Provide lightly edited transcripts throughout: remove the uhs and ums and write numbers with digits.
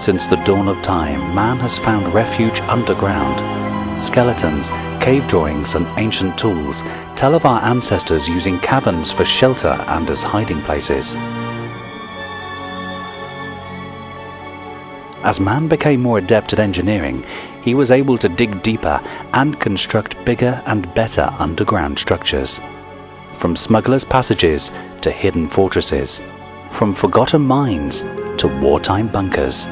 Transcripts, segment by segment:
Since the dawn of time, man has found refuge underground. Skeletons, cave drawings and ancient tools tell of our ancestors using caverns for shelter and as hiding places. As man became more adept at engineering, he was able to dig deeper and construct bigger and better underground structures. From smugglers' passages to hidden fortresses, from forgotten mines to wartime bunkers.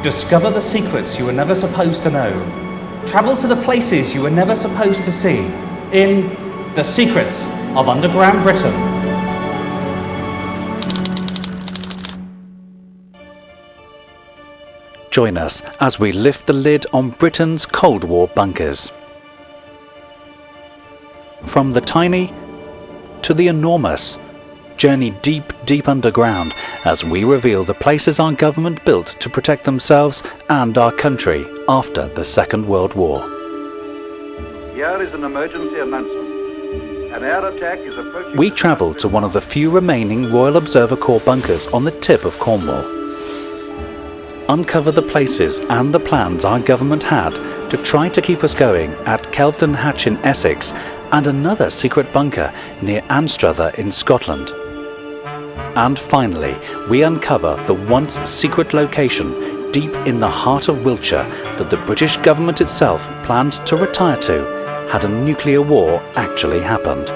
Discover the secrets you were never supposed to know. Travel to the places you were never supposed to see in The Secrets of Underground Britain. Join us as we lift the lid on Britain's Cold War bunkers. From the tiny to the enormous, journey deep, deep underground as we reveal the places our government built to protect themselves and our country after the Second World War. Here is an emergency announcement. An air attack is approaching. We travel to one of the few remaining Royal Observer Corps bunkers on the tip of Cornwall. Uncover the places and the plans our government had to try to keep us going at Kelvedon Hatch in Essex and another secret bunker near Anstruther in Scotland. And finally, we uncover the once secret location deep in the heart of Wiltshire that the British government itself planned to retire to had a nuclear war actually happened.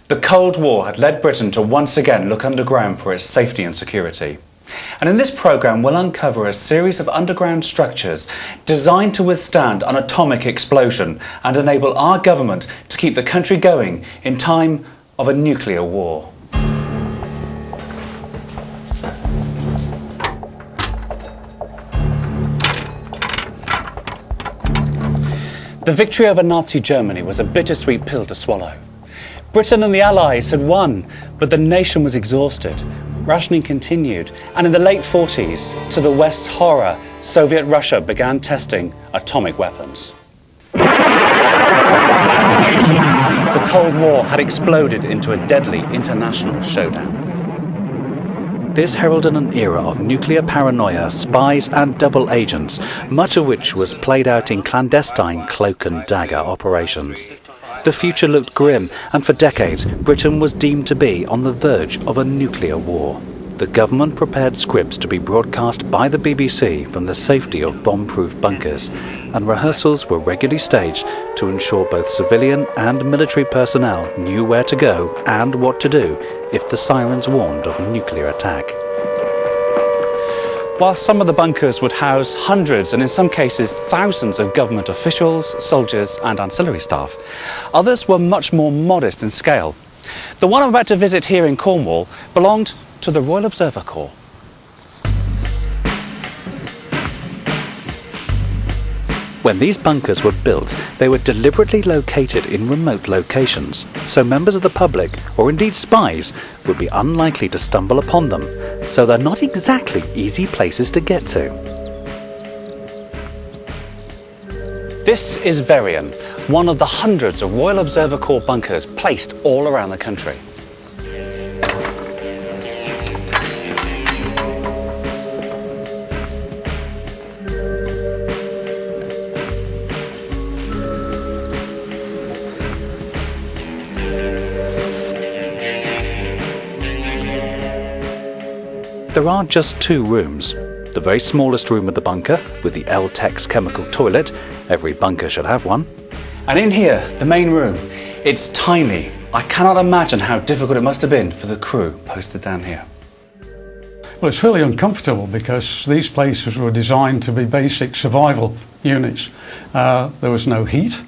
The Cold War had led Britain to once again look underground for its safety and security. And in this programme we'll uncover a series of underground structures designed to withstand an atomic explosion and enable our government to keep the country going in time of a nuclear war. The victory over Nazi Germany was a bittersweet pill to swallow. Britain and the Allies had won, but the nation was exhausted. Rationing continued, and in the late 40s, to the West's horror, Soviet Russia began testing atomic weapons. The Cold War had exploded into a deadly international showdown. This heralded an era of nuclear paranoia, spies and double agents, much of which was played out in clandestine cloak and dagger operations. The future looked grim, and for decades Britain was deemed to be on the verge of a nuclear war. The government prepared scripts to be broadcast by the BBC from the safety of bomb-proof bunkers, and rehearsals were regularly staged to ensure both civilian and military personnel knew where to go and what to do if the sirens warned of nuclear attack. While some of the bunkers would house hundreds and in some cases thousands of government officials, soldiers and ancillary staff, others were much more modest in scale. The one I'm about to visit here in Cornwall belonged to the Royal Observer Corps. When these bunkers were built, they were deliberately located in remote locations, so members of the public, or indeed spies, would be unlikely to stumble upon them, so they're not exactly easy places to get to. This is Verian, one of the hundreds of Royal Observer Corps bunkers placed all around the country. There are just two rooms. The very smallest room of the bunker, with the L-Tex chemical toilet. Every bunker should have one. And in here, the main room, it's tiny. I cannot imagine how difficult it must have been for the crew posted down here. Well, it's fairly uncomfortable because these places were designed to be basic survival units. There was no heat,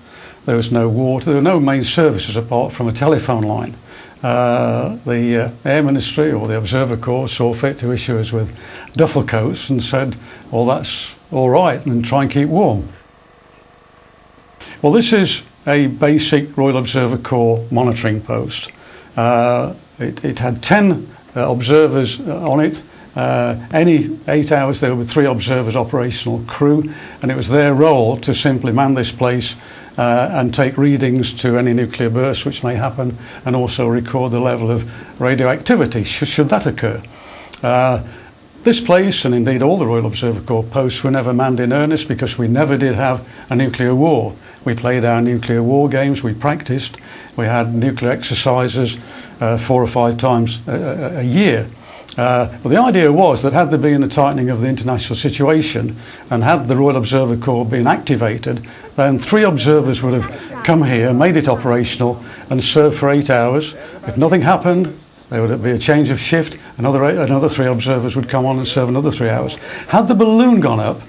there was no water, there were no main services apart from a telephone line. The Air Ministry or the Observer Corps saw fit to issue us with duffel coats and said, well, that's all right, and try and keep warm. Well, this is a basic Royal Observer Corps monitoring post. It had 10 observers on it. Any 8 hours there would be 3 observers operational crew, and it was their role to simply man this place and take readings to any nuclear bursts which may happen, and also record the level of radioactivity should that occur. This place, and indeed all the Royal Observer Corps posts, were never manned in earnest because we never did have a nuclear war. We played our nuclear war games, we practiced, we had nuclear exercises 4 or 5 times a year. But the idea was that had there been a tightening of the international situation and had the Royal Observer Corps been activated, then 3 observers would have come here, made it operational and served for 8 hours. If nothing happened, there would be a change of shift, another 3 observers would come on and serve another 3 hours. Had the balloon gone up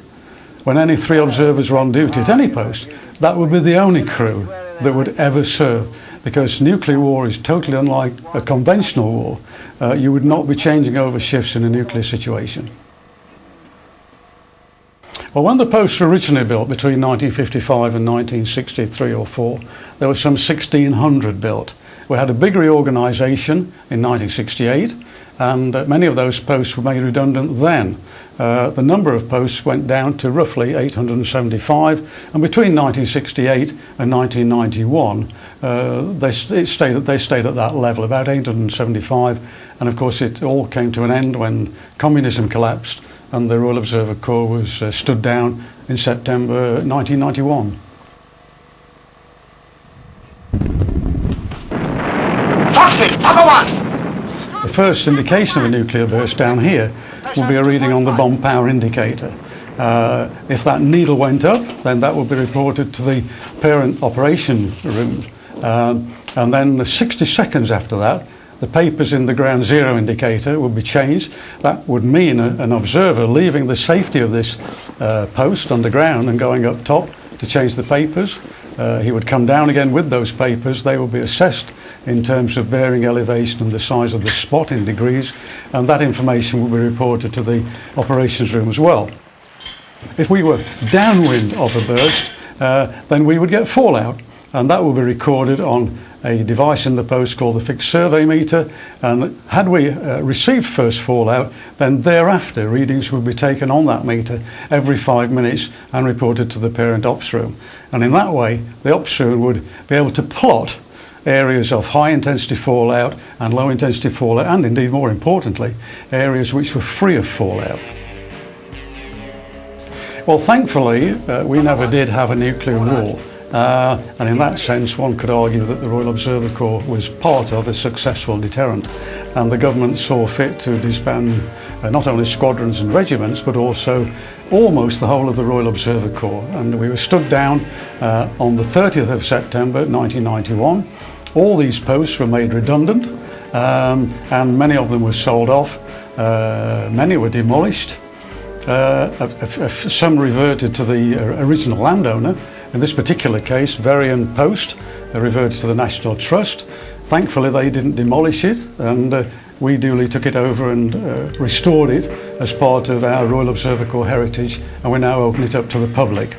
when any 3 observers were on duty at any post, that would be the only crew that would ever serve, because nuclear war is totally unlike a conventional war. You would not be changing over shifts in a nuclear situation. Well, when the posts were originally built between 1955 and 1963 or 4, there were some 1,600 built. We had a big reorganisation in 1968, and many of those posts were made redundant then. The number of posts went down to roughly 875, and between 1968 and 1991 they stayed at that level, about 875, and of course it all came to an end when communism collapsed and the Royal Observer Corps was stood down in September 1991. The first indication of a nuclear burst down here will be a reading on the bomb power indicator. If that needle went up, then that would be reported to the parent operation room. And then 60 seconds after that, the papers in the ground zero indicator would be changed. That would mean an observer leaving the safety of this post underground and going up top to change the papers. He would come down again with those papers. They would be assessed in terms of bearing elevation and the size of the spot in degrees, and that information will be reported to the operations room as well. If we were downwind of a burst, then we would get fallout, and that will be recorded on a device in the post called the fixed survey meter, and had we received first fallout, then thereafter readings would be taken on that meter every 5 minutes and reported to the parent ops room. And in that way, the ops room would be able to plot areas of high intensity fallout and low intensity fallout, and indeed more importantly, areas which were free of fallout. Well, thankfully, we never did have a nuclear war. And in that sense, one could argue that the Royal Observer Corps was part of a successful deterrent, and the government saw fit to disband not only squadrons and regiments, but also almost the whole of the Royal Observer Corps. And we were stood down on the 30th of September 1991. All these posts were made redundant, and many of them were sold off. Many were demolished. Some reverted to the original landowner. In this particular case, Varian Post reverted to the National Trust. Thankfully, they didn't demolish it, and we duly took it over and restored it as part of our Royal Observer Corps heritage, and we now open it up to the public.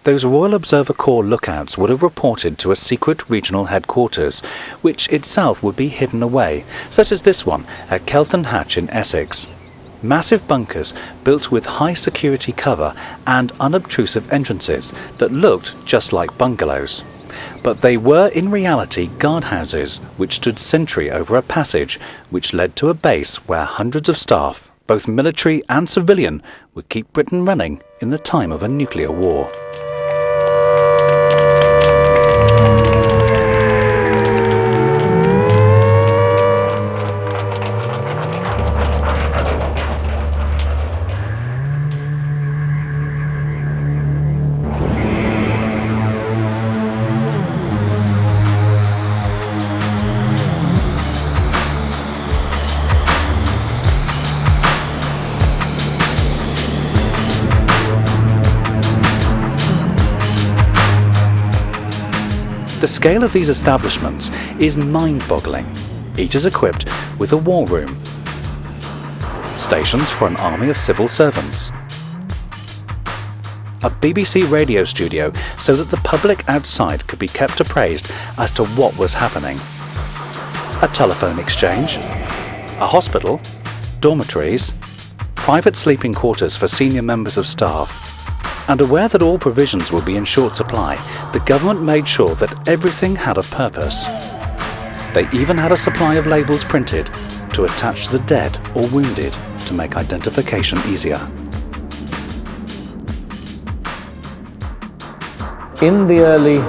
Those Royal Observer Corps lookouts would have reported to a secret regional headquarters, which itself would be hidden away, such as this one at Kelton Hatch in Essex. Massive bunkers built with high security cover and unobtrusive entrances that looked just like bungalows. But they were in reality guardhouses which stood sentry over a passage which led to a base where hundreds of staff, both military and civilian, would keep Britain running in the time of a nuclear war. The scale of these establishments is mind-boggling. Each is equipped with a war room, stations for an army of civil servants, a BBC radio studio so that the public outside could be kept appraised as to what was happening. A telephone exchange, a hospital, dormitories, private sleeping quarters for senior members of staff. And aware that all provisions would be in short supply, the government made sure that everything had a purpose. They even had a supply of labels printed to attach the dead or wounded to make identification easier. In the early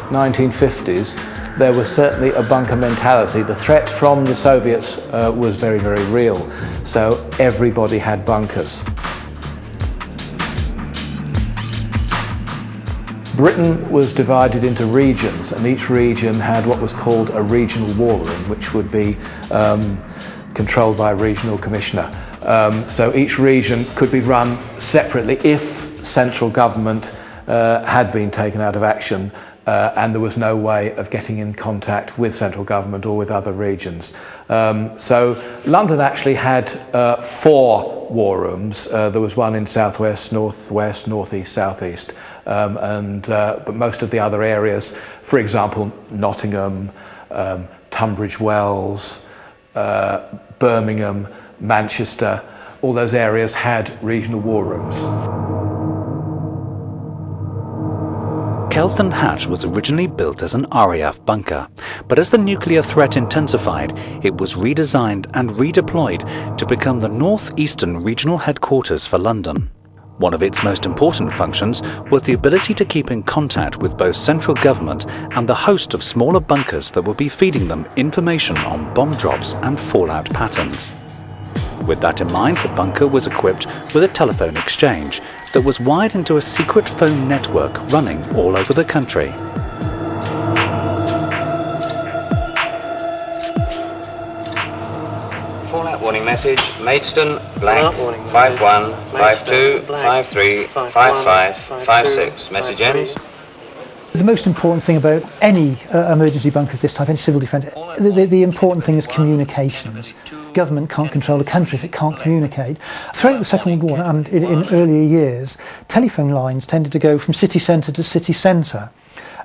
1950s, there was certainly a bunker mentality. The threat from the Soviets was very, very real, so everybody had bunkers. Britain was divided into regions, and each region had what was called a regional war room, which would be controlled by a regional commissioner. So each region could be run separately if central government had been taken out of action and there was no way of getting in contact with central government or with other regions. So London actually had 4 war rooms. There was one in southwest, northwest, northeast, southeast, but most of the other areas, for example, Nottingham, Tunbridge Wells, Birmingham, Manchester, all those areas had regional war rooms. Kelvedon Hatch was originally built as an RAF bunker, but as the nuclear threat intensified, it was redesigned and redeployed to become the northeastern regional headquarters for London. One of its most important functions was the ability to keep in contact with both central government and the host of smaller bunkers that would be feeding them information on bomb drops and fallout patterns. With that in mind, the bunker was equipped with a telephone exchange that was wired into a secret phone network running all over the country. Fallout warning message, Maidstone, blank, 51, 52, 53, 55, 56. Message ends. The most important thing about any emergency bunker of this type, any civil defence, the important thing is communications. Government can't control a country if it can't communicate. Throughout the Second World War and in earlier years, telephone lines tended to go from city centre to city centre.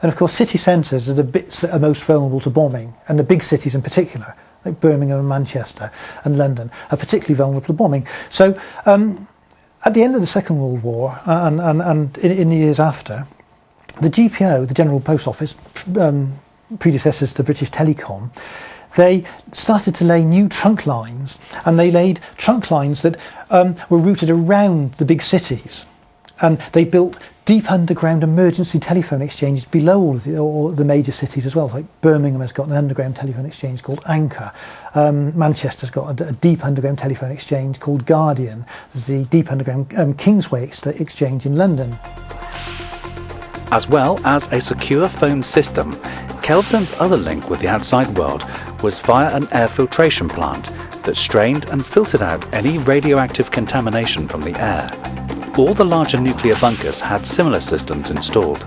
And of course, city centres are the bits that are most vulnerable to bombing, and the big cities in particular, like Birmingham and Manchester and London, are particularly vulnerable to bombing. So at the end of the Second World War and in the years after, the GPO, the General Post Office, predecessors to British Telecom, they started to lay new trunk lines, and they laid trunk lines that were routed around the big cities. And they built deep underground emergency telephone exchanges below all the major cities as well. Like Birmingham has got an underground telephone exchange called Anchor. Manchester's got a deep underground telephone exchange called Guardian. There's the deep underground Kingsway exchange in London. As well as a secure phone system, Kelvedon's other link with the outside world was via an air filtration plant that strained and filtered out any radioactive contamination from the air. All the larger nuclear bunkers had similar systems installed.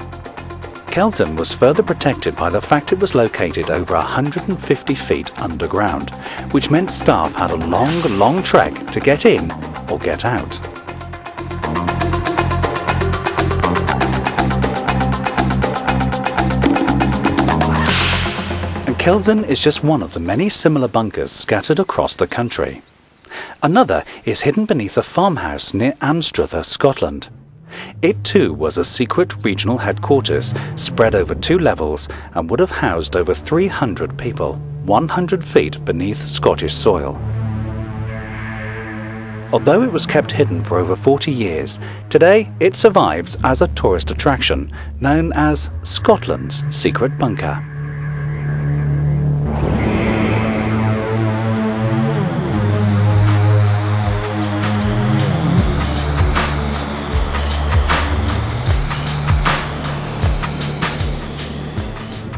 Kelvedon was further protected by the fact it was located over 150 feet underground, which meant staff had a long trek to get in or get out. Kelvedon is just one of the many similar bunkers scattered across the country. Another is hidden beneath a farmhouse near Anstruther, Scotland. It too was a secret regional headquarters spread over 2 levels and would have housed over 300 people, 100 feet beneath Scottish soil. Although it was kept hidden for over 40 years, today it survives as a tourist attraction known as Scotland's Secret Bunker.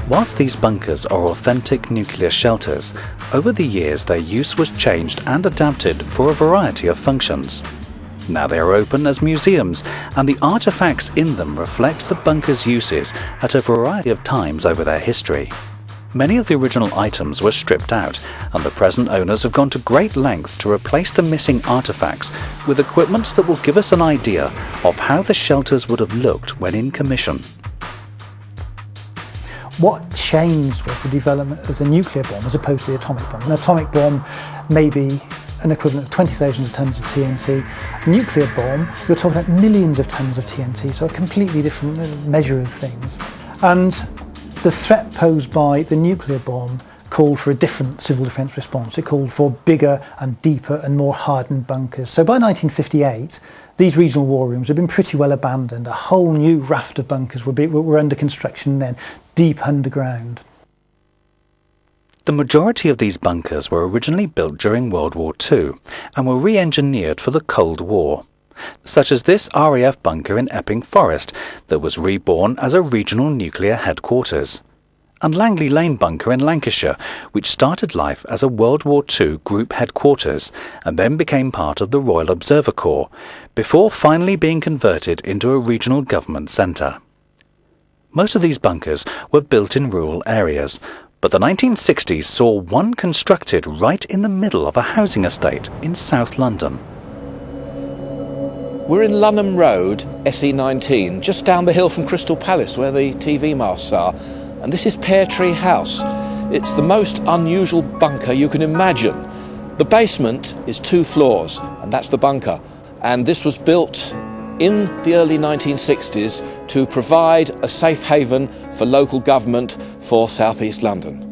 Whilst these bunkers are authentic nuclear shelters, over the years their use was changed and adapted for a variety of functions. Now they are open as museums, and the artefacts in them reflect the bunker's uses at a variety of times over their history. Many of the original items were stripped out, and the present owners have gone to great lengths to replace the missing artefacts with equipment that will give us an idea of how the shelters would have looked when in commission. What changed was the development of the nuclear bomb as opposed to the atomic bomb. An atomic bomb may be an equivalent of 20,000 tonnes of TNT. A nuclear bomb, you're talking about millions of tonnes of TNT, so a completely different measure of things. And the threat posed by the nuclear bomb called for a different civil defence response. It called for bigger and deeper and more hardened bunkers. So by 1958, these regional war rooms had been pretty well abandoned. A whole new raft of bunkers were under construction then, deep underground. The majority of these bunkers were originally built during World War II and were re-engineered for the Cold War, such as this RAF bunker in Epping Forest that was reborn as a regional nuclear headquarters, and Langley Lane bunker in Lancashire, which started life as a World War II group headquarters and then became part of the Royal Observer Corps, before finally being converted into a regional government centre. Most of these bunkers were built in rural areas, but the 1960s saw one constructed right in the middle of a housing estate in South London. We're in Lunham Road, SE19, just down the hill from Crystal Palace where the TV masts are. And this is Pear Tree House. It's the most unusual bunker you can imagine. The basement is 2 floors, and that's the bunker. And this was built in the early 1960s to provide a safe haven for local government for South East London.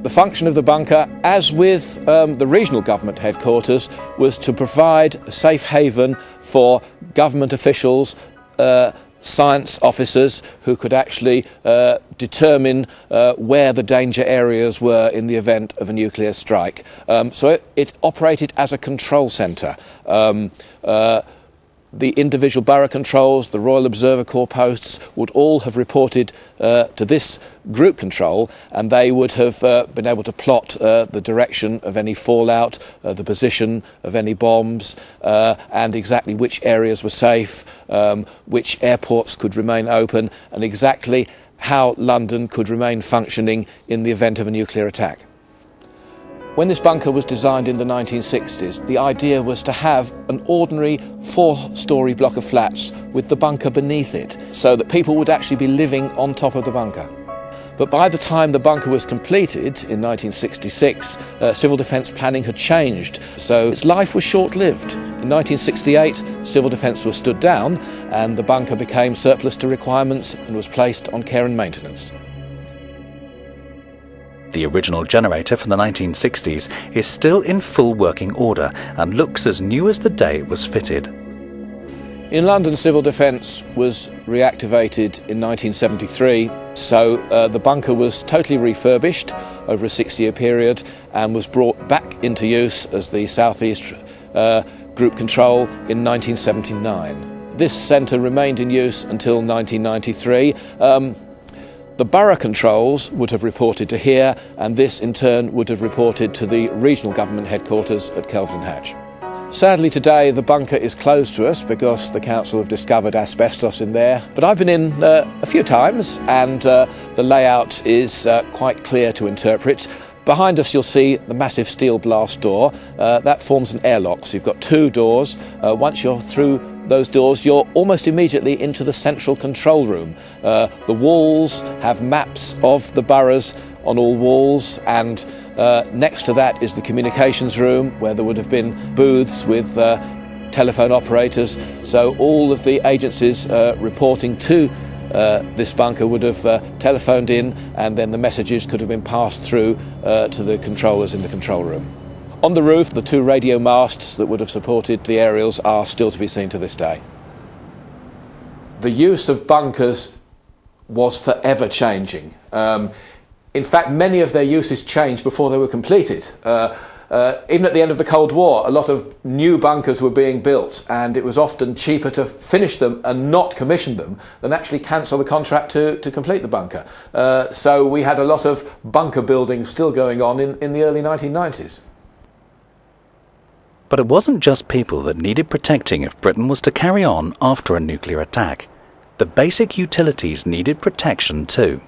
The function of the bunker, as with the regional government headquarters, was to provide a safe haven for government officials, science officers who could actually determine where the danger areas were in the event of a nuclear strike. So it operated as a control centre. The individual borough controls, the Royal Observer Corps posts would all have reported to this group control, and they would have been able to plot the direction of any fallout, the position of any bombs, and exactly which areas were safe, which airports could remain open, and exactly how London could remain functioning in the event of a nuclear attack. When this bunker was designed in the 1960s, the idea was to have an ordinary 4-storey block of flats with the bunker beneath it, so that people would actually be living on top of the bunker. But by the time the bunker was completed in 1966, civil defence planning had changed, so its life was short-lived. In 1968, civil defence was stood down, and the bunker became surplus to requirements and was placed on care and maintenance. The original generator from the 1960s is still in full working order and looks as new as the day it was fitted. In London, civil defence was reactivated in 1973, so the bunker was totally refurbished over a 6-year period and was brought back into use as the South East Group Control in 1979. This centre remained in use until 1993. The borough controls would have reported to here, and this in turn would have reported to the regional government headquarters at Kelvedon Hatch. Sadly today the bunker is closed to us because the council have discovered asbestos in there, but I've been in a few times, and the layout is quite clear to interpret. Behind us you'll see the massive steel blast door. That forms an airlock, so you've got 2 doors. Once you're through those doors, you're almost immediately into the central control room. The walls have maps of the boroughs on all walls, and next to that is the communications room, where there would have been booths with telephone operators, so all of the agencies reporting to this bunker would have telephoned in, and then the messages could have been passed through to the controllers in the control room. On the roof, the 2 radio masts that would have supported the aerials are still to be seen to this day. The use of bunkers was forever changing. In fact, many of their uses changed before they were completed. Even at the end of the Cold War, a lot of new bunkers were being built, and it was often cheaper to finish them and not commission them than actually cancel the contract to complete the bunker. So we had a lot of bunker building still going on in the early 1990s. But it wasn't just people that needed protecting if Britain was to carry on after a nuclear attack. The basic utilities needed protection too.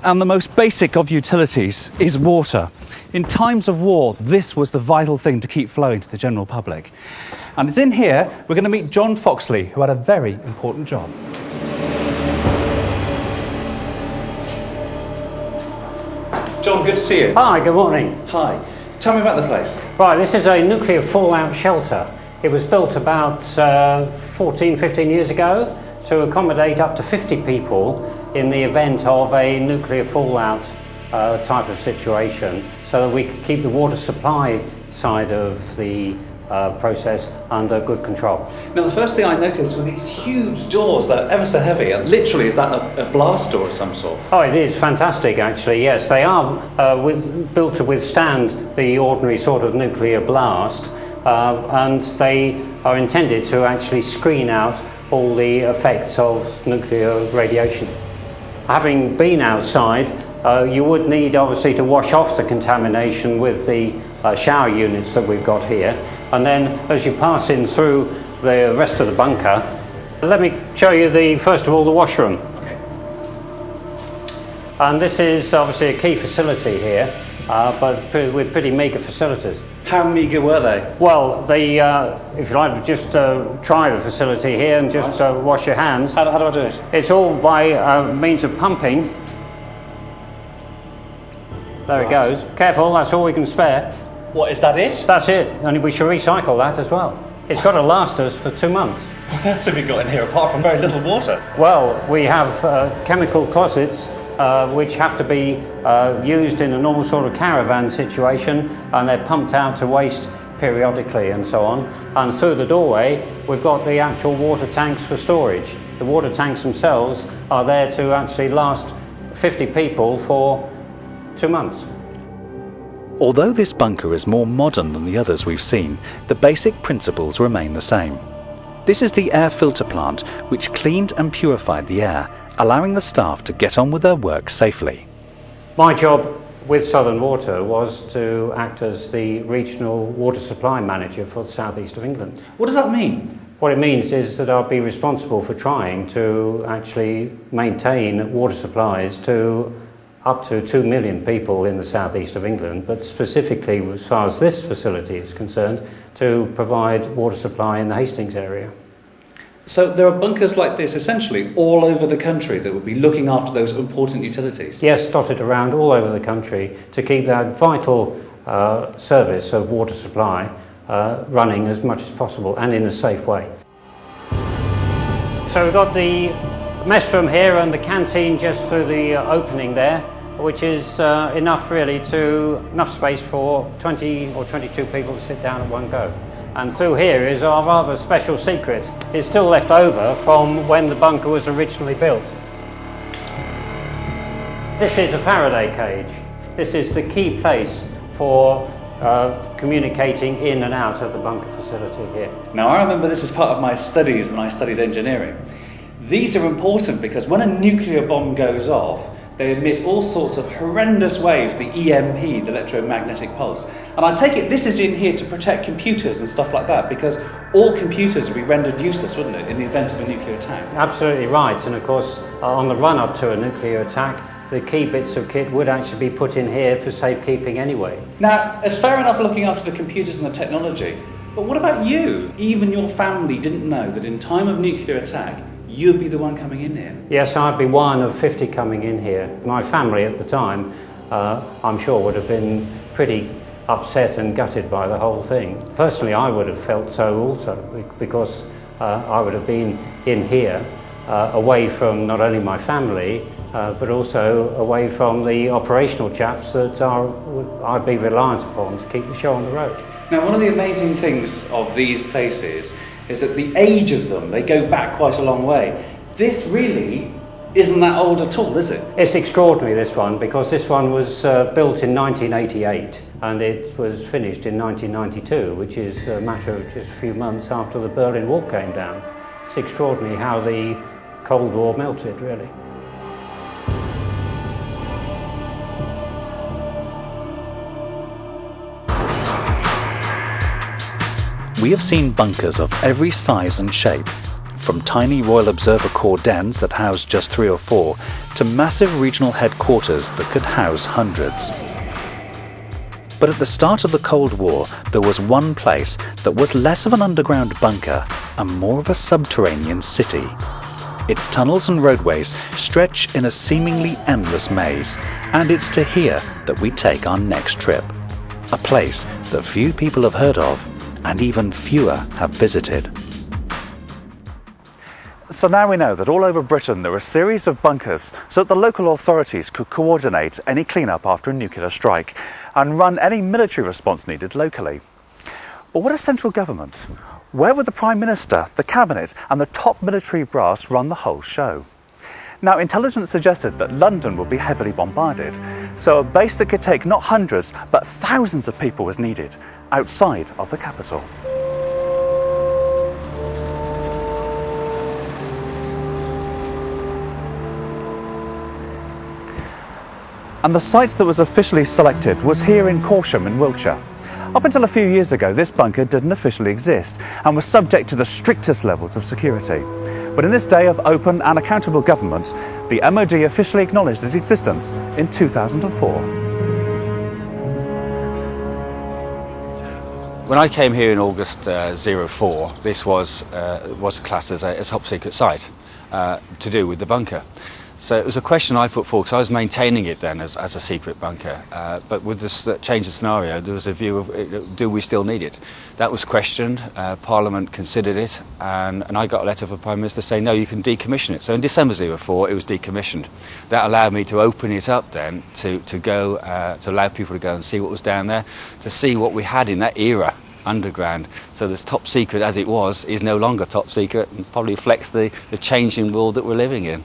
and the most basic of utilities is water. In times of war, this was the vital thing to keep flowing to the general public. And it's in here we're going to meet John Foxley, who had a very important job. John, good to see you. Hi, good morning. Hi. Tell me about the place. Right, this is a nuclear fallout shelter. It was built about 14, 15 years ago to accommodate up to 50 people in the event of a nuclear fallout type of situation, so that we could keep the water supply side of the process under good control. Now, the first thing I noticed were these huge doors that are ever so heavy. Literally, is that a blast door of some sort? Oh, it is fantastic, actually, yes. They are built to withstand the ordinary sort of nuclear blast, and they are intended to actually screen out all the effects of nuclear radiation. Having been outside, you would need, obviously, to wash off the contamination with the shower units that we've got here. And then, as you pass in through the rest of the bunker, let me show you first of all, the washroom. Okay. And this is obviously a key facility here, but with pretty meagre facilities. How meagre were they? Well, if you like, just try the facility here and just wash your hands. How do I do it? It's all by means of pumping. There it goes. Careful, that's all we can spare. What, is that it? That's it, and we should recycle that as well. It's got to last us for 2 months. What else have you got in here apart from very little water? Well, we have chemical closets which have to be used in a normal sort of caravan situation, and they're pumped out to waste periodically and so on. And through the doorway, we've got the actual water tanks for storage. The water tanks themselves are there to actually last 50 people for 2 months. Although this bunker is more modern than the others we've seen, the basic principles remain the same. This is the air filter plant which cleaned and purified the air, allowing the staff to get on with their work safely. My job with Southern Water was to act as the regional water supply manager for the southeast of England. What does that mean? What it means is that I'll be responsible for trying to actually maintain water supplies to up to 2 million people in the southeast of England, but specifically as far as this facility is concerned, to provide water supply in the Hastings area. So there are bunkers like this essentially all over the country that would be looking after those important utilities? Yes, dotted around all over the country to keep that vital service of water supply running as much as possible and in a safe way. So we've got the mess room here and the canteen just through the opening there, which is enough space for 20 or 22 people to sit down at one go. And through here is our rather special secret. It's still left over from when the bunker was originally built. This is a Faraday cage. This is the key place for communicating in and out of the bunker facility here. Now, I remember this as part of my studies when I studied engineering. These are important because when a nuclear bomb goes off, they emit all sorts of horrendous waves, the EMP, the electromagnetic pulse. And I take it this is in here to protect computers and stuff like that, because all computers would be rendered useless, wouldn't it, in the event of a nuclear attack? Absolutely right. And of course, on the run-up to a nuclear attack, the key bits of kit would actually be put in here for safekeeping anyway. Now, it's fair enough looking after the computers and the technology, but what about you? Even your family didn't know that in time of nuclear attack, you'd be the one coming in here? Yes, I'd be one of 50 coming in here. My family at the time, I'm sure, would have been pretty upset and gutted by the whole thing. Personally, I would have felt so also, because I would have been in here away from not only my family, but also away from the operational chaps that I'd be reliant upon to keep the show on the road. Now, one of the amazing things of these places is that the age of them, they go back quite a long way. This really isn't that old at all, is it? It's extraordinary, this one, because this one was built in 1988 and it was finished in 1992, which is a matter of just a few months after the Berlin Wall came down. It's extraordinary how the Cold War melted, really. We have seen bunkers of every size and shape, from tiny Royal Observer Corps dens that housed just 3 or 4 to massive regional headquarters that could house hundreds. But at the start of the Cold War, there was one place that was less of an underground bunker and more of a subterranean city. Its tunnels and roadways stretch in a seemingly endless maze, and it's to here that we take our next trip. A place that few people have heard of, and even fewer have visited. So now we know that all over Britain there are a series of bunkers so that the local authorities could coordinate any clean-up after a nuclear strike and run any military response needed locally. But what a central government! Where would the Prime Minister, the Cabinet and the top military brass run the whole show? Now, intelligence suggested that London would be heavily bombarded, so a base that could take not hundreds but thousands of people was needed outside of the capital. And the site that was officially selected was here in Corsham in Wiltshire. Up until a few years ago, this bunker didn't officially exist and was subject to the strictest levels of security. But in this day of open and accountable government, the MOD officially acknowledged its existence in 2004. When I came here in August 04, this was classed as a top secret site to do with the bunker. So it was a question I put forward, because I was maintaining it then as a secret bunker. But with this change of scenario, there was a view of, do we still need it? That was questioned, Parliament considered it, and I got a letter from the Prime Minister saying, no, you can decommission it. So in December 04, it was decommissioned. That allowed me to open it up then, to allow people to go and see what was down there, to see what we had in that era underground. So this top secret as it was is no longer top secret, and probably reflects the changing world that we're living in.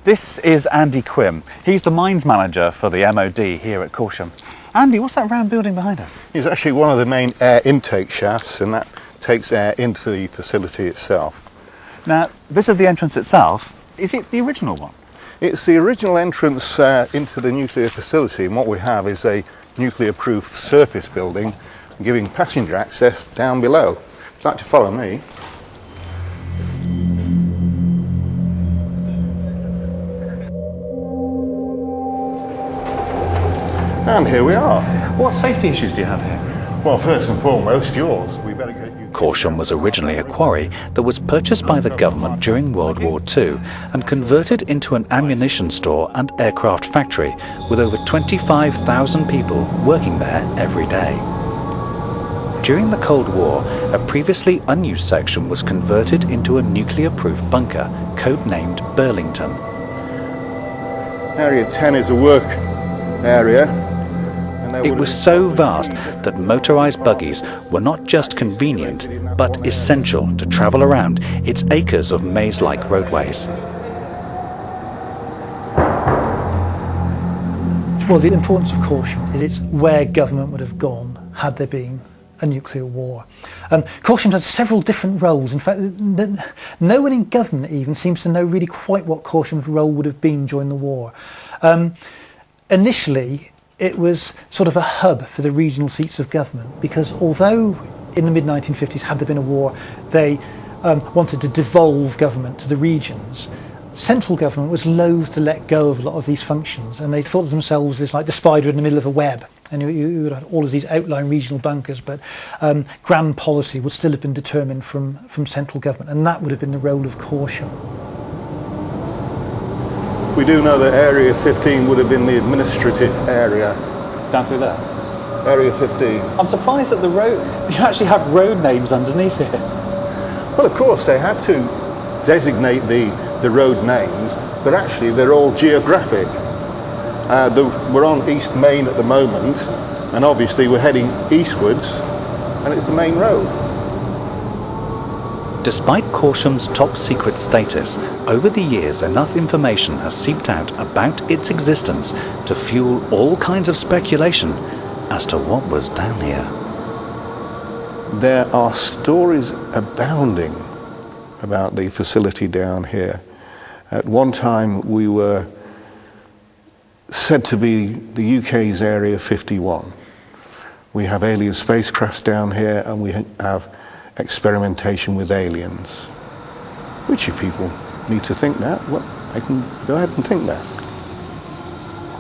This is Andy Quim. He's the mines manager for the MOD here at Corsham. Andy, what's that round building behind us? It's actually one of the main air intake shafts, and that takes air into the facility itself. Now, this is the entrance itself. Is it the original one? It's the original entrance into the nuclear facility, and what we have is a nuclear-proof surface building giving passenger access down below. If you'd like to follow me. And here we are. What safety issues do you have here? Well, first and foremost, yours. We better get you. Corsham was originally a quarry that was purchased by the government during World War II and converted into an ammunition store and aircraft factory with over 25,000 people working there every day. During the Cold War, a previously unused section was converted into a nuclear-proof bunker, codenamed Burlington. Area 10 is a work area. It was so vast that motorised buggies were not just convenient, but essential to travel around its acres of maze-like roadways. Well, the importance of Corsham is it's where government would have gone had there been a nuclear war. Corsham has several different roles. In fact, no one in government even seems to know really quite what Corsham's role would have been during the war. Initially, it was sort of a hub for the regional seats of government, because although in the mid-1950s, had there been a war, they wanted to devolve government to the regions, central government was loath to let go of a lot of these functions, and they thought of themselves as like the spider in the middle of a web. And you would have all of these outlying regional bunkers, but grand policy would still have been determined from central government, and that would have been the role of Corsham. We do know that Area 15 would have been the administrative area. Down through there? Area 15. I'm surprised that you actually have road names underneath here. Well, of course, they had to designate the road names, but actually they're all geographic. We're on East Main at the moment, and obviously we're heading eastwards, and it's the main road. Despite Corsham's top-secret status, over the years enough information has seeped out about its existence to fuel all kinds of speculation as to what was down here. There are stories abounding about the facility down here. At one time we were said to be the UK's Area 51. We have alien spacecrafts down here, and we have experimentation with aliens. Which if people need to think that, well, they can go ahead and think that.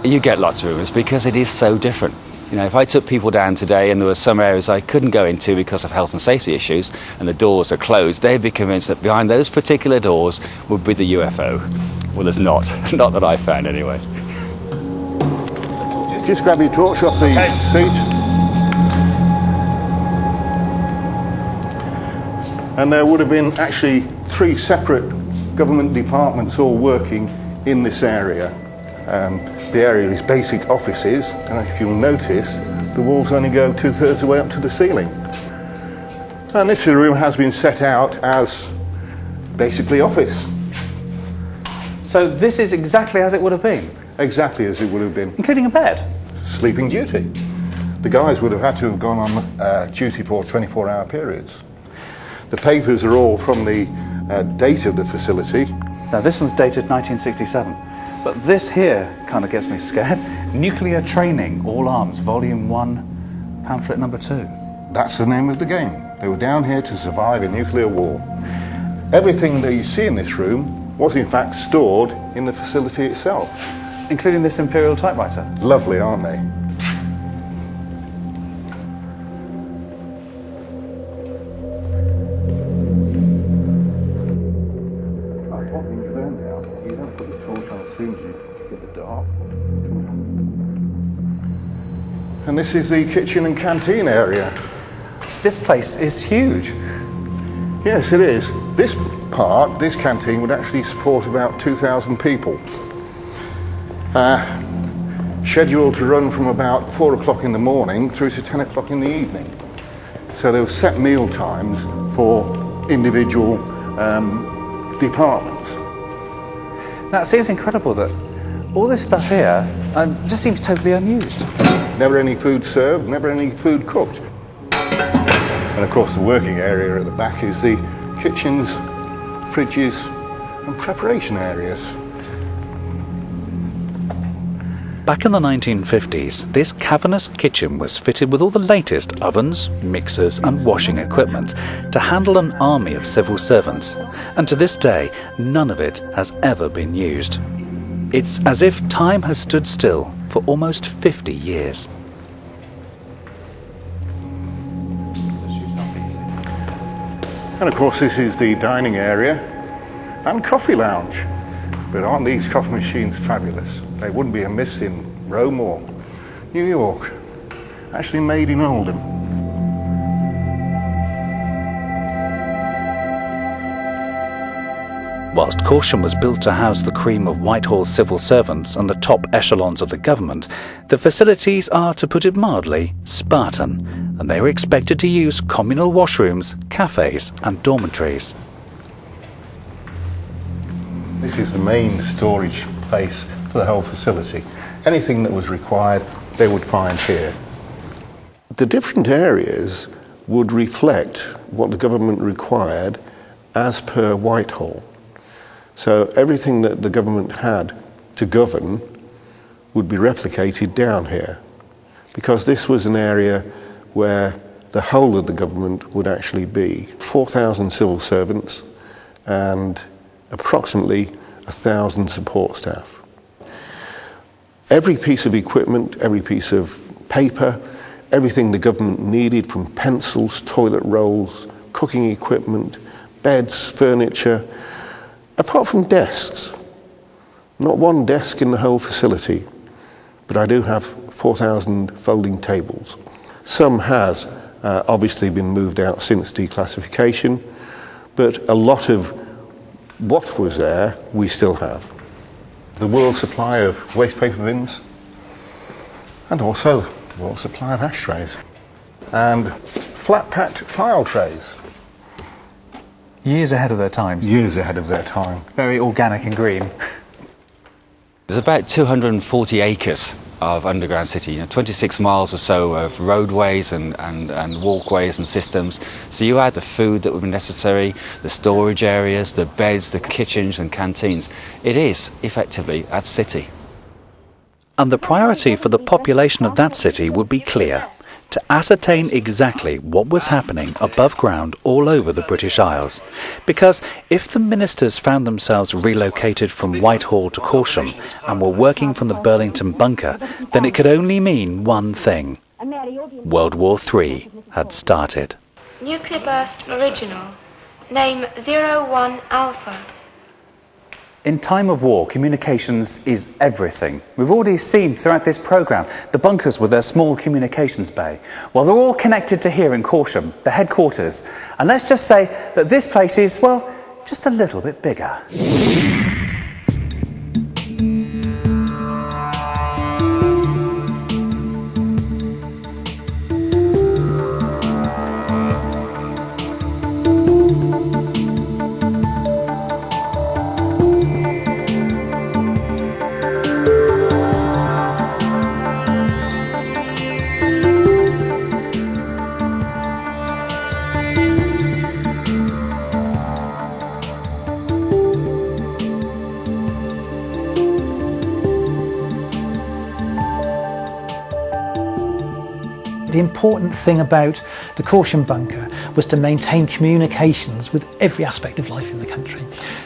You get lots of rumours because it is so different. You know, if I took people down today and there were some areas I couldn't go into because of health and safety issues and the doors are closed, they'd be convinced that behind those particular doors would be the UFO. Well, there's not. Not that I found anyway. Just grab your torch off the seat. And there would have been actually 3 separate government departments all working in this area. The area is basic offices, and if you'll notice, the walls only go 2/3 of the way up to the ceiling. And this room has been set out as basically office. So this is exactly as it would have been? Exactly as it would have been. Including a bed? Sleeping duty. The guys would have had to have gone on duty for 24-hour periods. The papers are all from the date of the facility. Now this one's dated 1967, but this here kind of gets me scared. Nuclear Training, All Arms, Volume 1, pamphlet number 2. That's the name of the game. They were down here to survive a nuclear war. Everything that you see in this room was in fact stored in the facility itself. Including this Imperial typewriter. Lovely, aren't they? And this is the kitchen and canteen area. This place is huge. Yes, it is. This part, this canteen, would actually support about 2,000 people. Scheduled to run from about 4 o'clock in the morning through to 10 o'clock in the evening. So there were set meal times for individual departments. Now it seems incredible that all this stuff here just seems totally unused. Never any food served, never any food cooked. And of course the working area at the back is the kitchens, fridges and preparation areas. Back in the 1950s, this cavernous kitchen was fitted with all the latest ovens, mixers and washing equipment to handle an army of civil servants, and to this day none of it has ever been used. It's as if time has stood still for almost 50 years. And of course this is the dining area and coffee lounge. But aren't these coffee machines fabulous? They wouldn't be amiss in Rome or New York. Actually made in Oldham. Whilst Corsham was built to house the cream of Whitehall civil servants and the top echelons of the government, the facilities are, to put it mildly, Spartan, and they were expected to use communal washrooms, cafes and dormitories. This is the main storage place for the whole facility. Anything that was required, they would find here. The different areas would reflect what the government required as per Whitehall. So everything that the government had to govern would be replicated down here, because this was an area where the whole of the government would actually be. 4,000 civil servants and approximately 1,000 support staff. Every piece of equipment, every piece of paper, everything the government needed, from pencils, toilet rolls, cooking equipment, beds, furniture, apart from desks. Not one desk in the whole facility, but I do have 4,000 folding tables. Some has obviously been moved out since declassification, but a lot of what was there we still have. The world supply of waste paper bins, and also the world supply of ashtrays, and flat-packed file trays. Years ahead of their times. Years ahead of their time. Very organic and green. There's about 240 acres of underground city, 26 miles or so of roadways and walkways and systems. So you add the food that would be necessary, the storage areas, the beds, the kitchens and canteens. It is effectively a city. And the priority for the population of that city would be clear: to ascertain exactly what was happening above ground all over the British Isles. Because if the ministers found themselves relocated from Whitehall to Corsham and were working from the Burlington bunker, then it could only mean one thing. World War III had started. Nuclear burst original. Name 01 Alpha. In time of war, communications is everything. We've already seen throughout this programme the bunkers with their small communications bay. Well, they're all connected to here in Corsham, the headquarters. And let's just say that this place is, well, just a little bit bigger. The important thing about the Corsham bunker was to maintain communications with every aspect of life in the country.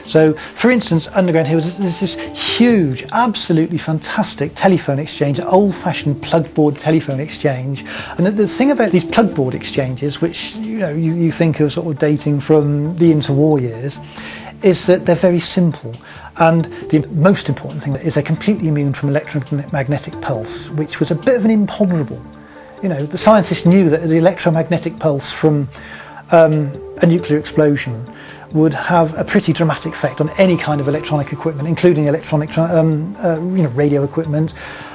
So, for instance, underground here there's this huge, absolutely fantastic telephone exchange, old-fashioned plug-board telephone exchange. And the thing about these plug-board exchanges, which you think of sort of dating from the interwar years, is that they're very simple. And the most important thing is they're completely immune from electromagnetic pulse, which was a bit of an imponderable. The scientists knew that the electromagnetic pulse from a nuclear explosion would have a pretty dramatic effect on any kind of electronic equipment, including electronic, radio equipment,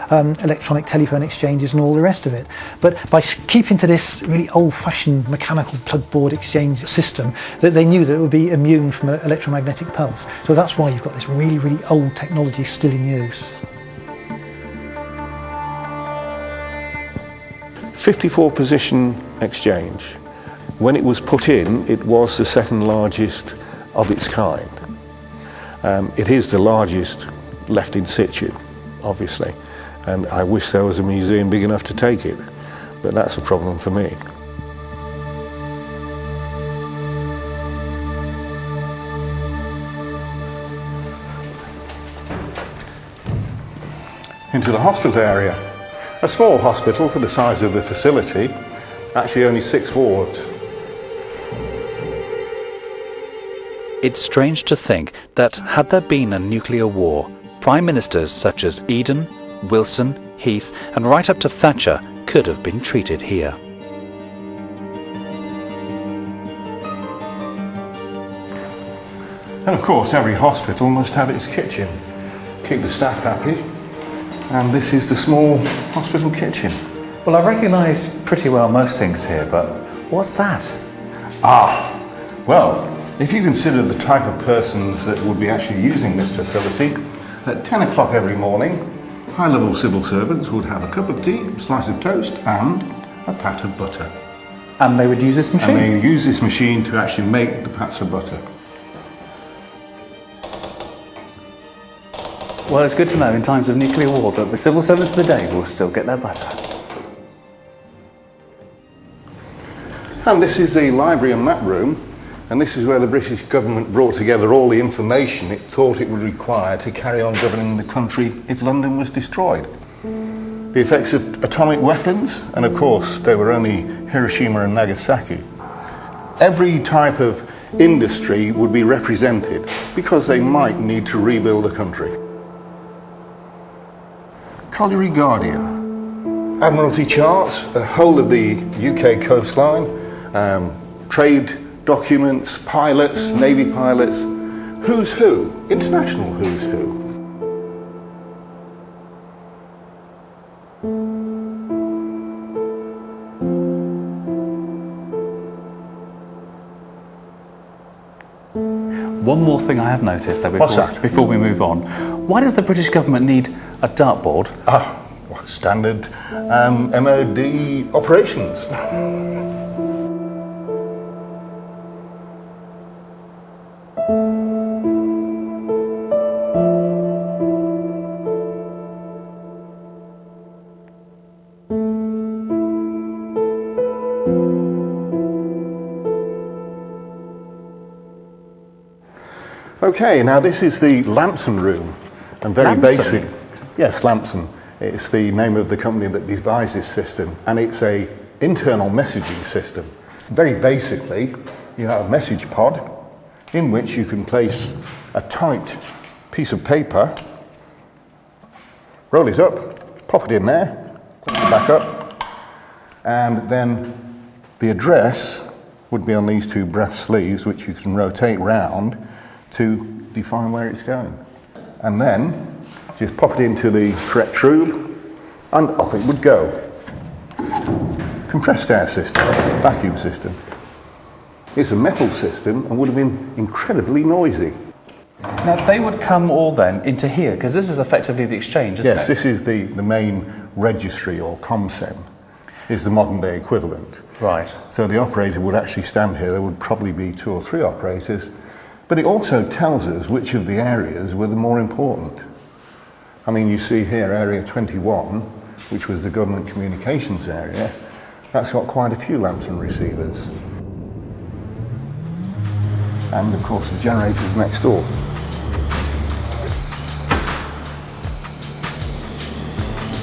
electronic telephone exchanges and all the rest of it. But by keeping to this really old-fashioned mechanical plug-board exchange system, that they knew that it would be immune from electromagnetic pulse. So that's why you've got this really, really old technology still in use. 54 position exchange. When it was put in, it was the second largest of its kind. It is the largest left in situ, obviously, and I wish there was a museum big enough to take it, but that's a problem for me. Into the hospital area. A small hospital for the size of the facility, actually only 6 wards. It's strange to think that had there been a nuclear war, prime ministers such as Eden, Wilson, Heath and right up to Thatcher could have been treated here. And of course every hospital must have its kitchen. Keep the staff happy. And this is the small hospital kitchen. Well, I recognise pretty well most things here, but what's that? Well, if you consider the type of persons that would be actually using this facility, at 10 o'clock every morning, high-level civil servants would have a cup of tea, a slice of toast and a pat of butter. And they would use this machine? And they would use this machine to actually make the pats of butter. Well, it's good to know in times of nuclear war that the civil servants of the day will still get their butter. And this is the library and map room, and this is where the British government brought together all the information it thought it would require to carry on governing the country if London was destroyed. The effects of atomic weapons, and of course there were only Hiroshima and Nagasaki. Every type of industry would be represented because they might need to rebuild the country. Colliery Guardian. Admiralty charts, the whole of the UK coastline, trade documents, pilots, Navy pilots, who's who, international who's who. One more thing I have noticed that What's that? before we move on. Why does the British government need a dartboard? Standard MOD operations. Okay, now this is the Lamson room, and very Lamson? basic. Yes, Lamson. It's the name of the company that devised this system, and it's a internal messaging system. Very basically, you have a message pod in which you can place a tight piece of paper, roll it up, pop it in there, put it back up, and then the address would be on these two brass sleeves, which you can rotate round to define where it's going. And then just pop it into the correct tube and off it would go. Compressed air system, vacuum system. It's a metal system and would have been incredibly noisy. Now they would come all then into here, because this is effectively the exchange, isn't it? Yes, this is the main registry, or ComSen, is the modern day equivalent. Right. So the operator would actually stand here. There would probably be 2 or 3 operators, but it also tells us which of the areas were the more important. I mean, you see here area 21, which was the government communications area. That's got quite a few Lamson receivers. And of course the generators next door.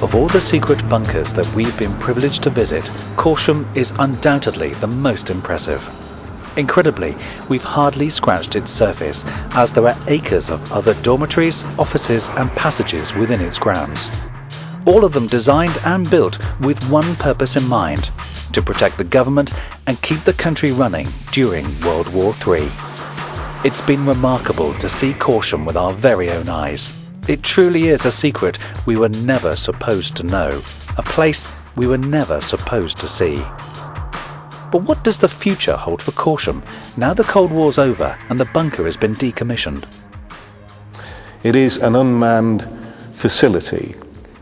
Of all the secret bunkers that we've been privileged to visit, Corsham is undoubtedly the most impressive. Incredibly, we've hardly scratched its surface, as there are acres of other dormitories, offices and passages within its grounds. All of them designed and built with one purpose in mind: to protect the government and keep the country running during World War III. It's been remarkable to see Corsham with our very own eyes. It truly is a secret we were never supposed to know, a place we were never supposed to see. But what does the future hold for Corsham, now the Cold War's over and the bunker has been decommissioned? It is an unmanned facility,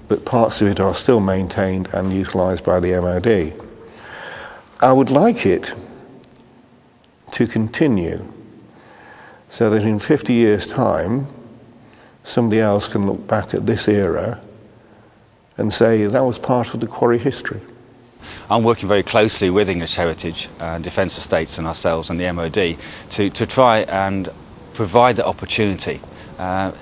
but parts of it are still maintained and utilised by the MOD. I would like it to continue, so that in 50 years' time, somebody else can look back at this era and say that was part of the quarry history. I'm working very closely with English Heritage, Defence Estates and ourselves and the MOD to try and provide the opportunity.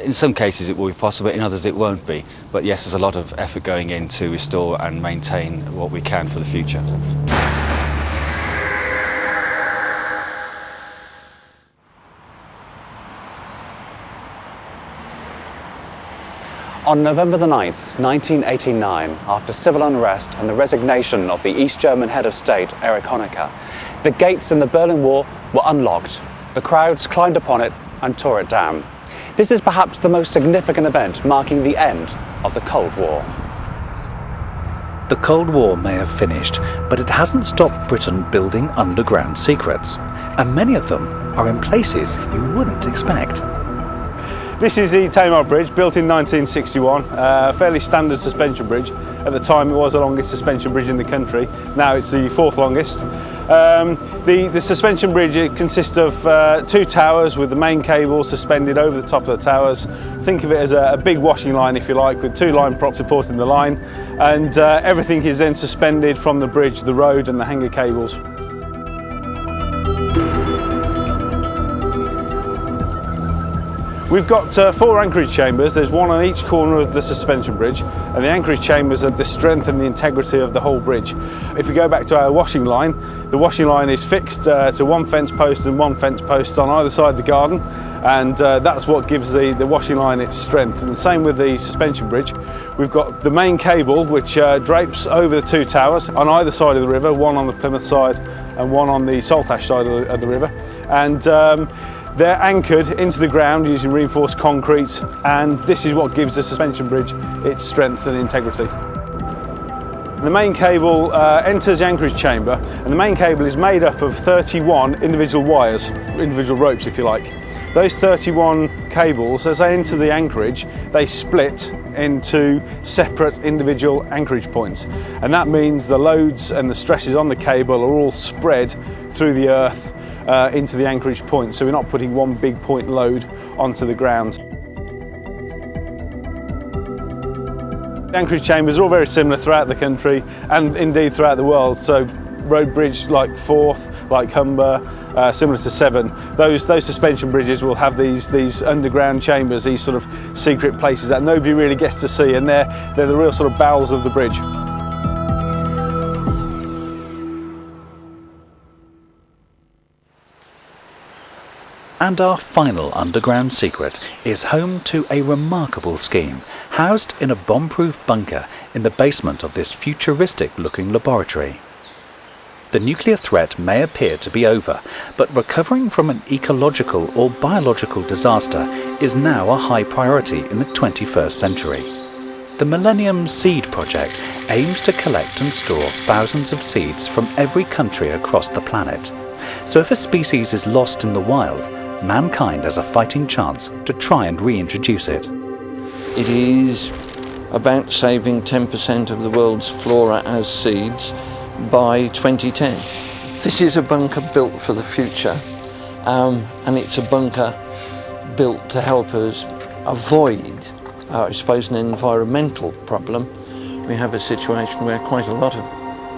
In some cases it will be possible, in others it won't be. But yes, there's a lot of effort going in to restore and maintain what we can for the future. On November the 9th, 1989, after civil unrest and the resignation of the East German head of state, Erich Honecker, the gates in the Berlin Wall were unlocked. The crowds climbed upon it and tore it down. This is perhaps the most significant event marking the end of the Cold War. The Cold War may have finished, but it hasn't stopped Britain building underground secrets, and many of them are in places you wouldn't expect. This is the Tamar Bridge, built in 1961, a fairly standard suspension bridge. At the time it was the longest suspension bridge in the country, now it's the 4th longest. The suspension bridge, it consists of 2 towers with the main cable suspended over the top of the towers. Think of it as a big washing line, if you like, with 2 line props supporting the line, and everything is then suspended from the bridge, the road and the hanger cables. We've got 4 anchorage chambers. There's one on each corner of the suspension bridge, and the anchorage chambers are the strength and the integrity of the whole bridge. If we go back to our washing line, the washing line is fixed to 1 fence post and 1 fence post on either side of the garden, and that's what gives the washing line its strength. And the same with the suspension bridge. We've got the main cable which drapes over the 2 towers on either side of the river, one on the Plymouth side and one on the Saltash side of the river, and they're anchored into the ground using reinforced concrete, and this is what gives the suspension bridge its strength and integrity. The main cable enters the anchorage chamber, and the main cable is made up of 31 individual wires, individual ropes if you like. Those 31 cables, as they enter the anchorage, they split into separate individual anchorage points, and that means the loads and the stresses on the cable are all spread through the earth into the anchorage point, so we're not putting one big point load onto the ground. The anchorage chambers are all very similar throughout the country and indeed throughout the world, so road bridge like Forth, like Humber, similar to Severn, those suspension bridges will have these underground chambers, these sort of secret places that nobody really gets to see, and they're the real sort of bowels of the bridge. And our final underground secret is home to a remarkable scheme, housed in a bomb-proof bunker in the basement of this futuristic-looking laboratory. The nuclear threat may appear to be over, but recovering from an ecological or biological disaster is now a high priority in the 21st century. The Millennium Seed Project aims to collect and store thousands of seeds from every country across the planet. So if a species is lost in the wild, mankind has a fighting chance to try and reintroduce it. It is about saving 10% of the world's flora as seeds by 2010. This is a bunker built for the future, and it's a bunker built to help us avoid, I suppose, an environmental problem. We have a situation where quite a lot of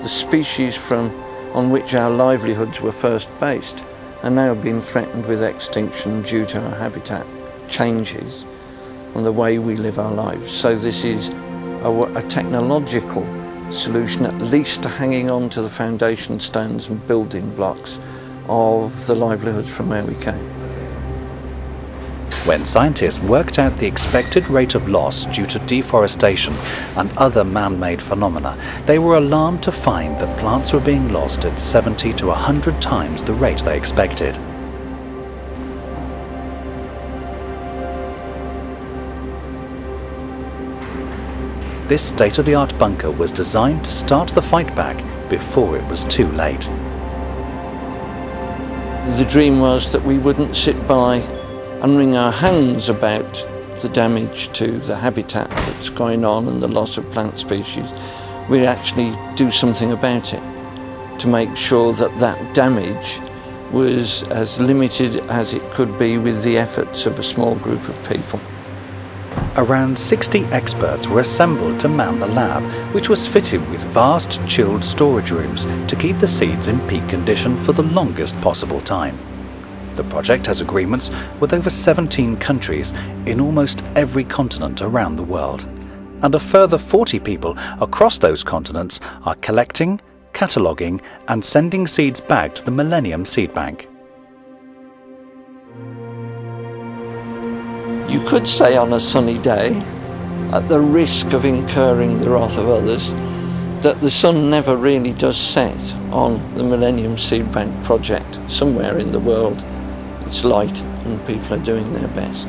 the species on which our livelihoods were first based are now being threatened with extinction due to our habitat changes and the way we live our lives. So this is a technological solution, at least to hanging on to the foundation stones and building blocks of the livelihoods from where we came. When scientists worked out the expected rate of loss due to deforestation and other man-made phenomena, they were alarmed to find that plants were being lost at 70 to 100 times the rate they expected. This state-of-the-art bunker was designed to start the fight back before it was too late. The dream was that we wouldn't sit by and wring our hands about the damage to the habitat that's going on and the loss of plant species. We'd actually do something about it to make sure that that damage was as limited as it could be with the efforts of a small group of people. Around 60 experts were assembled to man the lab, which was fitted with vast chilled storage rooms to keep the seeds in peak condition for the longest possible time. The project has agreements with over 17 countries in almost every continent around the world, and a further 40 people across those continents are collecting, cataloguing and sending seeds back to the Millennium Seed Bank. You could say on a sunny day, at the risk of incurring the wrath of others, that the sun never really does set on the Millennium Seed Bank project. Somewhere in the world it's light and people are doing their best.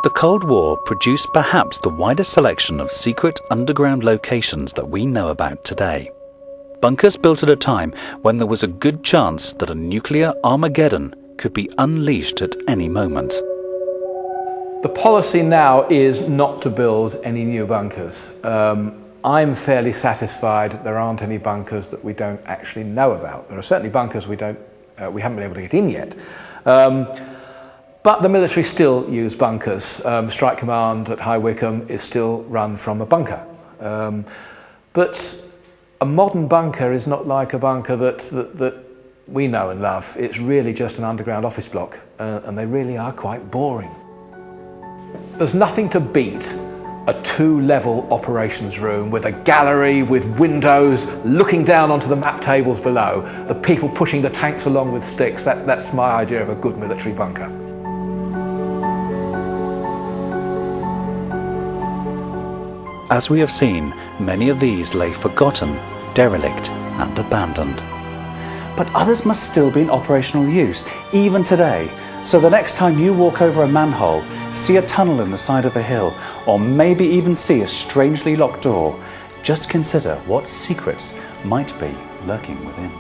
The Cold War produced perhaps the widest selection of secret underground locations that we know about today. Bunkers built at a time when there was a good chance that a nuclear Armageddon could be unleashed at any moment. The policy now is not to build any new bunkers. I'm fairly satisfied there aren't any bunkers that we don't actually know about. There are certainly bunkers we haven't been able to get in yet. But the military still use bunkers. Strike Command at High Wycombe is still run from a bunker. But a modern bunker is not like a bunker that we know and love. It's really just an underground office block, and they really are quite boring. There's nothing to beat a two-level operations room with a gallery with windows looking down onto the map tables below, the people pushing the tanks along with sticks. That's my idea of a good military bunker. As we have seen, many of these lay forgotten, derelict and abandoned. But others must still be in operational use, even today. So the next time you walk over a manhole, see a tunnel in the side of a hill, or maybe even see a strangely locked door, just consider what secrets might be lurking within.